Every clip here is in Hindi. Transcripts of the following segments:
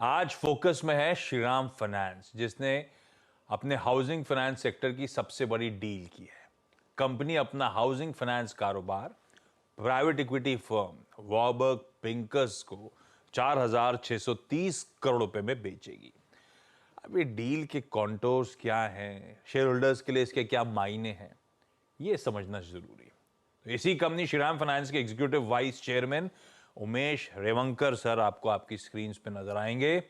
आज फोकस में है श्रीराम फाइनेंस, जिसने अपने हाउसिंग फाइनेंस सेक्टर की सबसे बड़ी डील की है। कंपनी अपना हाउसिंग फाइनेंस कारोबार प्राइवेट इक्विटी फर्म वॉबर्ग पिंकस को 4,630 करोड़ रुपए में बेचेगी। अब ये डील के कॉन्टोर्स क्या हैं, शेयर होल्डर्स के लिए इसके क्या मायने हैं, ये समझना जरूरी है। तो इसी कंपनी श्रीराम फाइनेंस के executive vice chairman Umesh Revankar sir आपको आपकी स्क्रीन पे नजर आएंगे।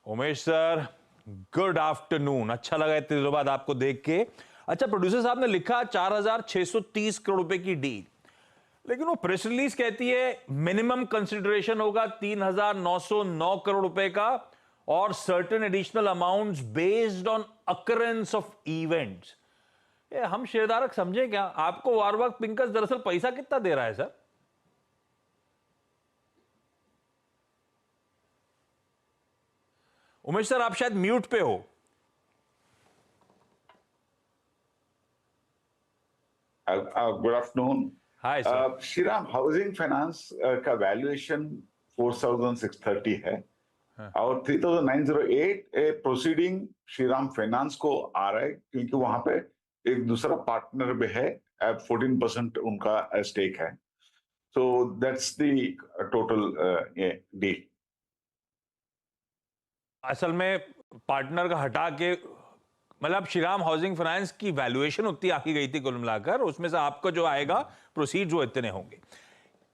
Umesh sir, good afternoon. अच्छा लगा इतने दिनों बाद आपको देख के। अच्छा, प्रोड्यूसर साहब ने लिखा 4,630 करोड़ रुपए की डील, लेकिन वो प्रेस रिलीज कहती है मिनिमम कंसिडरेशन होगा 3,909 करोड़ रुपए का और certain additional amounts based on occurrence of events. हम शेयरधारक समझे क्या? आपको वॉबर्ग पिंकस दरअसल पैसा कितना दे रहा है सर? उमेश सर, आप शायद म्यूट पे हो। Good afternoon. Hi sir. Shriram housing finance का वैल्यूएशन 4,630 है और 3,908 प्रोसीडिंग श्रीराम फाइनेंस को आ रहा है, क्योंकि वहां पे एक दूसरा पार्टनर भी है, 14% उनका स्टेक है। So that's the total deal. असल में पार्टनर का हटा के, मतलब श्रीराम हाउसिंग फाइनेंस की वैल्यूएशन उतनी आकी गई थी कुल मिलाकर, उसमें से आपका जो आएगा प्रोसीड वो इतने होंगे।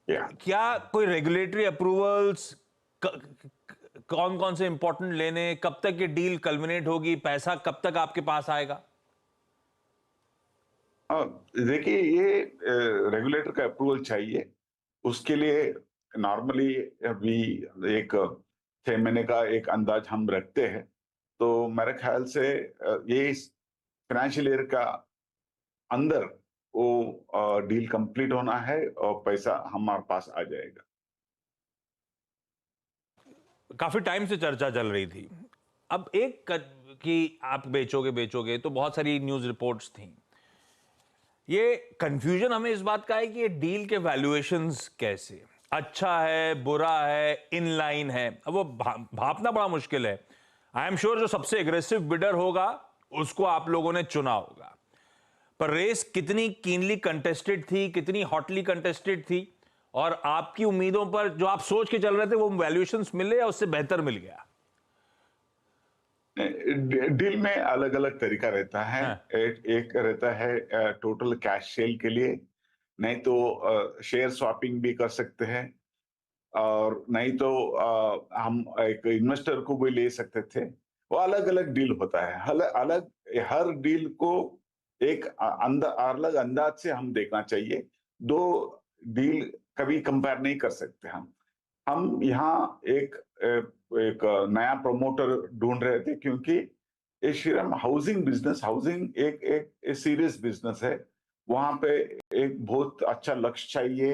क्या कोई रेगुलेटरी अप्रूवल्स, कौन कौन से इंपॉर्टेंट लेने, कब तक ये डील कल्मिनेट होगी, पैसा कब तक आपके पास आएगा? देखिए, ये रेगुलेटर का अप्रूवल चाहिए। उसके लिए नॉर्मली अभी एक 6 महीने का एक अंदाज हम रखते हैं। तो मेरे ख्याल से ये फाइनेंशियल ईयर का अंदर वो डील कंप्लीट होना है और पैसा हमारे पास आ जाएगा। काफी टाइम से चर्चा चल रही थी। अब कि आप बेचोगे बेचोगे, तो बहुत सारी न्यूज रिपोर्ट्स थी। ये कंफ्यूजन हमें इस बात का है कि ये डील के वैल्यूएशंस कैसे, अच्छा है, बुरा है, इनलाइन है, अब वो भापना बड़ा मुश्किल है। आई एम श्योर जो सबसे एग्रेसिव बिडर होगा उसको आप लोगों ने चुना होगा, पर रेस कितनी कीनली कंटेस्टेड थी, कितनी हॉटली कंटेस्टेड थी, और आपकी उम्मीदों पर जो आप सोच के चल रहे थे वो वैल्यूएशंस मिले या उससे बेहतर मिल गया? डील में अलग अलग तरीका रहता है। हाँ। एक रहता है टोटल कैश सेल के लिए, नहीं तो शेयर स्वैपिंग भी कर सकते हैं, और नहीं तो हम एक इन्वेस्टर को भी ले सकते थे। वो अलग अलग डील होता है, अलग अलग। हर डील को एक अलग अंदाज से हम देखना चाहिए। दो डील कभी कंपेयर नहीं कर सकते हम यहाँ एक नया प्रमोटर ढूंढ रहे थे, क्योंकि ये श्रीराम हाउसिंग बिजनेस, हाउसिंग एक सीरियस बिजनेस है। वहां पे एक बहुत अच्छा लक्ष्य चाहिए,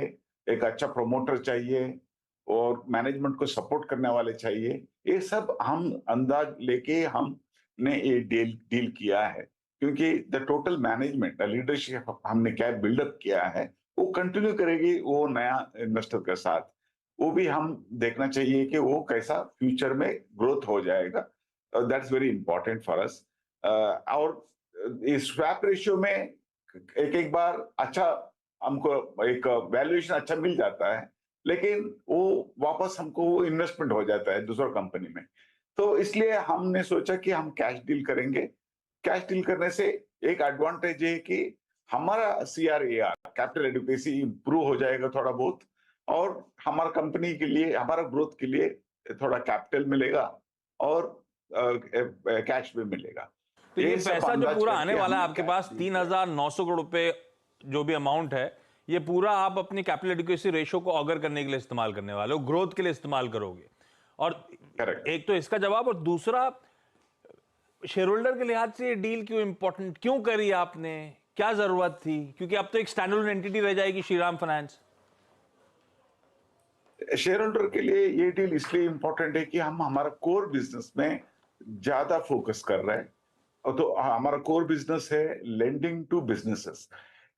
एक अच्छा प्रमोटर चाहिए, और मैनेजमेंट को सपोर्ट करने वाले चाहिए। ये सब हम अंदाज लेके हमने ये डील किया है, क्योंकि द टोटल मैनेजमेंट लीडरशिप हमने क्या बिल्डअप किया है वो कंटिन्यू करेगी वो नया इन्वेस्टर के साथ। वो भी हम देखना चाहिए कि वो कैसा फ्यूचर में ग्रोथ हो जाएगा। That's very important for us. और इस स्वैप रेशियो में एक एक बार अच्छा हमको एक वैल्यूएशन अच्छा मिल जाता है, लेकिन वो वापस हमको वो इन्वेस्टमेंट हो जाता है दूसरा कंपनी में। तो इसलिए हमने सोचा कि हम कैश डील करेंगे। कैश डील करने से एक एडवांटेज है कि हमारा CRAR, कैपिटल एडिक्वेसी, इंप्रूव हो जाएगा थोड़ा बहुत, और हमारा कंपनी के लिए, हमारा ग्रोथ के लिए थोड़ा कैपिटल मिलेगा और कैश भी मिलेगा। तो ये सब पैसा जो अंदाज पूरा आने करके वाला है हमने आपके कैश पास, डील किया। 3,900 करोड़ रुपए जो भी अमाउंट है, ये पूरा आप अपनी कैपिटल एडिक्वेसी रेशियो को ऑगर करने के लिए इस्तेमाल करने वाले हो, ग्रोथ के लिए इस्तेमाल करोगे। और करेक्ट। एक तो इसका जवाब, और दूसरा शेयर होल्डर के लिहाज से ये डील क्यों इंपॉर्टेंट, क्यों करी आपने, क्या जरूरत थी? क्योंकि अब तो एक स्टैंडअलोन एंटिटी रह जाएगी श्रीराम फाइनेंस। शेयर होल्डर के लिए ये डील इसलिए इंपॉर्टेंट है कि हम हमारा कोर बिजनेस में ज्यादा फोकस कर रहे हैं। और तो हमारा कोर बिजनेस है लेंडिंग टू बिजनेसेस,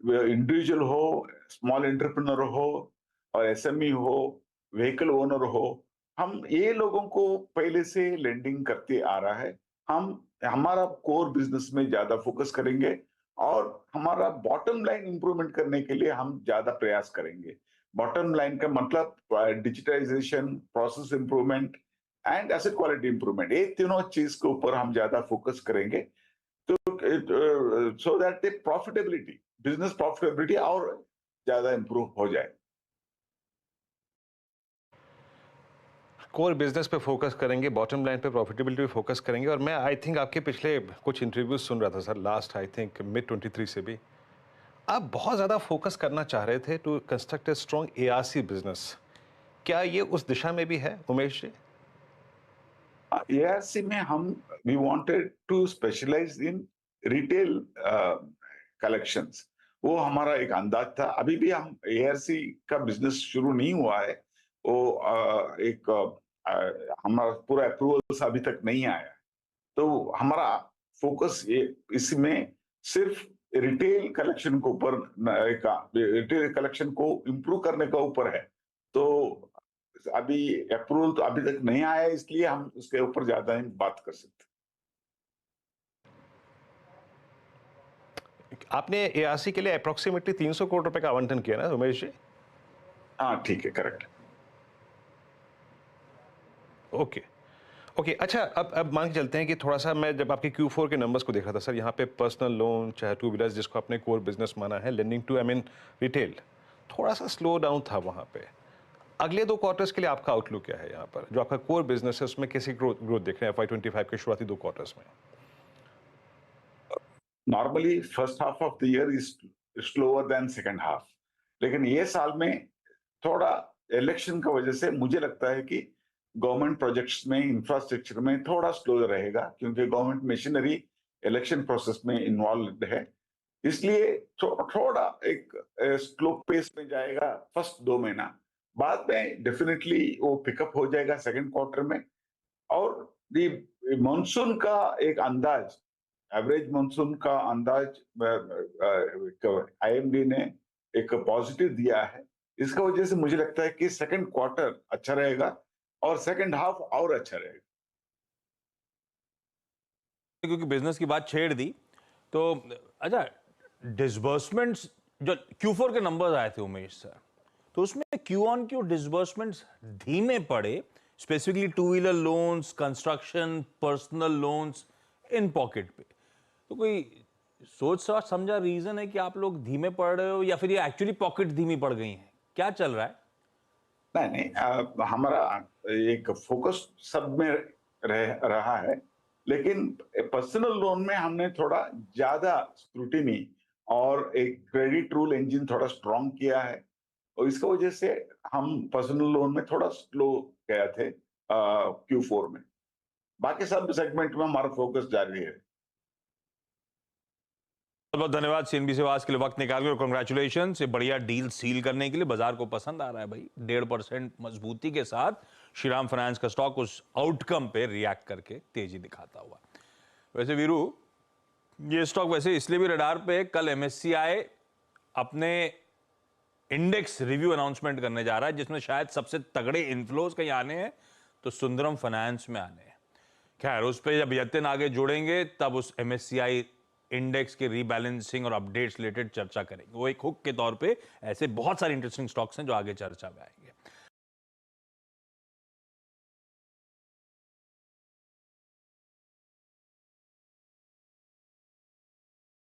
इंडिविजुअल हो, स्मॉल एंटरप्रेन्योर हो, और SME हो, व्हीकल ओनर हो। हम ये लोगों को पहले से लेंडिंग करते आ रहा है। हम हमारा कोर बिजनेस में ज्यादा फोकस करेंगे और हमारा बॉटम लाइन इंप्रूवमेंट करने के लिए हम ज्यादा प्रयास करेंगे। बॉटम लाइन का मतलब digitisation, process improvement and asset quality improvement, ये तीनों चीज के ऊपर हम ज्यादा फोकस करेंगे। तो so that the profitability, business profitability और ज्यादा इंप्रूव हो जाए। कोर बिजनेस पे फोकस करेंगे, बॉटम लाइन पे प्रॉफिटेबिलिटी पे फोकस करेंगे। और मैं आई थिंक आपके पिछले कुछ इंटरव्यूज सुन रहा था sir, last I think mid 23 से भी आप बहुत ज़्यादा फोकस करना चाह रहे थे to construct a strong ARC business. क्या ये उस दिशा में भी है उमेश जी? एआरसी में हम we wanted to specialise in retail collections, वो हमारा एक अंदाज था। अभी भी हम एआरसी का बिजनेस शुरू नहीं हुआ है, वो हमारा पूरा अप्रूवल्स अभी तक नहीं आया है। तो हमारा फोकस ये इसमें सिर्फ रिटेल कलेक्शन को ऊपर रिटेल कलेक्शन को इम्प्रूव करने का ऊपर है। तो अभी अप्रूवल तो अभी तक नहीं आया है, इसलिए हम उसके ऊपर ज्यादा ही बात कर सकते हैं। आपने एआरसी के लिए अप्रोक्सीमेटली 300 करोड़ रुपए का आवंटन किया ना उमेश जी? हाँ ठीक है, करेक्ट। ओके ओके, अच्छा अब मान के चलते हैं कि थोड़ा सा मैं जब आपके Q4 के नंबर्स को देख रहा था सर, यहाँ पे पर्सनल लोन चाहे टू व्हीलर्स जिसको आपने कोर बिजनेस माना है, lending to I mean retail, थोड़ा सा स्लो डाउन था वहाँ पे। अगले 2 क्वार्टर्स के लिए आपका आउटलुक क्या है यहाँ पर? जो आपका कोर बिजनेस है उसमें कैसी ग्रोथ देख रहे हैं FY25 के शुरुआती 2 क्वार्टर्स में? Normally first half of the year is slower then second half, लेकिन ये साल में थोड़ा इलेक्शन का वजह से मुझे लगता है कि गवर्नमेंट प्रोजेक्ट्स में, इंफ्रास्ट्रक्चर में थोड़ा स्लो रहेगा, क्योंकि गवर्नमेंट मशीनरी इलेक्शन प्रोसेस में इन्वॉल्व है। इसलिए थोड़ा एक स्लो पेस में जाएगा फर्स्ट 2 महीना, बाद में डेफिनेटली वो पिकअप हो जाएगा सेकंड क्वार्टर में। और मानसून का एक अंदाज, एवरेज मानसून का अंदाज आईएमडी ने एक पॉजिटिव दिया है। इसका वजह से मुझे लगता है कि सेकंड क्वार्टर अच्छा रहेगा और सेकंड हाफ और अच्छा रहेगा। क्योंकि बिजनेस की बात छेड़ दी, तो अच्छा, डिसबर्समेंट्स जो Q4 के नंबर्स आए थे उमेश सर, तो उसमें क्यू ऑन क्यू डिसबर्समेंट्स धीमे पड़े, specifically two wheeler loans, construction, personal loans, in pocket पे। तो कोई सोच समझा रीजन है कि आप लोग धीमे पड़ रहे हो, या फिर ये एक्चुअली पॉकेट धीमी पड़ गई हैं? क्या चल रहा है? नहीं नहीं, हमारा एक फोकस सब में रहा है, लेकिन पर्सनल लोन में हमने थोड़ा ज्यादा स्क्रूटिनी और एक क्रेडिट रूल इंजन थोड़ा स्ट्रॉन्ग किया है, और इसकी वजह से हम पर्सनल लोन में थोड़ा स्लो गए थे Q4 में। बाकी सब सेगमेंट में हमारा फोकस जारी है। बहुत बहुत धन्यवाद सीएनबी आवाज के लिए वक्त निकाल कर, कांग्रेचुलेशन। ये बढ़िया डील सील करने के लिए बाजार को पसंद आ रहा है भाई। 1.5% मजबूती के साथ श्रीराम फाइनेंस का स्टॉक उस आउटकम पे रिएक्ट करके तेजी दिखाता हुआ। वैसे वीरू, ये स्टॉक वैसे इसलिए भी रडार पे, कल एमएससीआई अपने इंडेक्स रिव्यू अनाउंसमेंट करने जा रहा है, जिसमें शायद सबसे तगड़े इन्फ्लोज कहीं आने हैं तो सुंदरम फाइनेंस में आने हैं। खैर, उस पर जब यतिन आगे जोड़ेंगे तब उस एमएससीआई इंडेक्स के रीबैलेंसिंग और अपडेट्स रिलेटेड चर्चा करेंगे। वो एक हुक के तौर पे ऐसे बहुत सारे इंटरेस्टिंग स्टॉक्स हैं जो आगे चर्चा में आएंगे।